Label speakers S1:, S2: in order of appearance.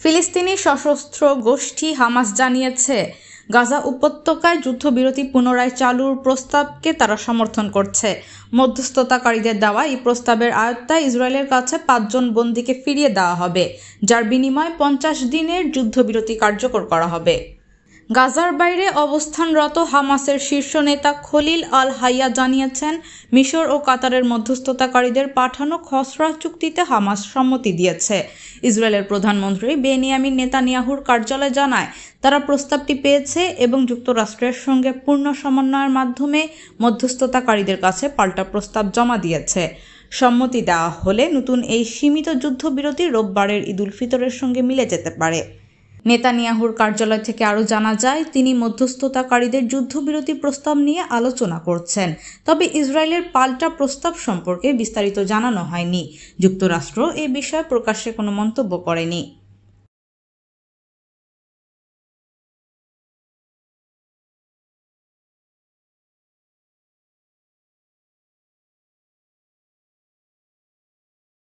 S1: ফিলিস্তিনি সশস্ত্র গোষ্ঠী হামাস জানিয়েছে, গাজা উপত্যকায় যুদ্ধবিরতি পুনরায় চালুর প্রস্তাবকে তারা সমর্থন করছে। মধ্যস্থতাকারীদের দেওয়া এই প্রস্তাবের আওতায় ইসরায়েলের কাছে 5 জন বন্দীকে ফিরিয়ে দেওয়া হবে, যার বিনিময়ে 50 দিনের যুদ্ধবিরতি কার্যকর করা হবে। গাজার বাইরে অবস্থানরত হামাসের শীর্ষ নেতা খলিল আল হাইয়া জানিয়েছেন, মিশর ও কাতারের মধ্যস্থতাকারীদের পাঠানো খসড়া চুক্তিতে হামাস সম্মতি দিয়েছে। ইসরায়েলের প্রধানমন্ত্রী বেনিয়ামিন নেতানিয়াহুর কার্যালয় জানায়, তারা প্রস্তাবটি পেয়েছে এবং যুক্তরাষ্ট্রের সঙ্গে পূর্ণ সমন্বয়ের মাধ্যমে মধ্যস্থতাকারীদের কাছে পাল্টা প্রস্তাব জমা দিয়েছে। সম্মতি দেওয়া হলে নতুন এই সীমিত যুদ্ধবিরতি রোববারের ঈদুল ফিতরের সঙ্গে মিলে যেতে পারে। নেতানিয়াহুর কার্যালয় থেকে আরও জানা যায়, তিনি মধ্যস্থতাকারীদের যুদ্ধবিরতি প্রস্তাব নিয়ে আলোচনা করছেন, তবে ইসরায়েলের পাল্টা প্রস্তাব সম্পর্কে বিস্তারিত জানানো হয়নি। যুক্তরাষ্ট্র এ বিষয়ে প্রকাশ্যে কোনো মন্তব্য করেনি।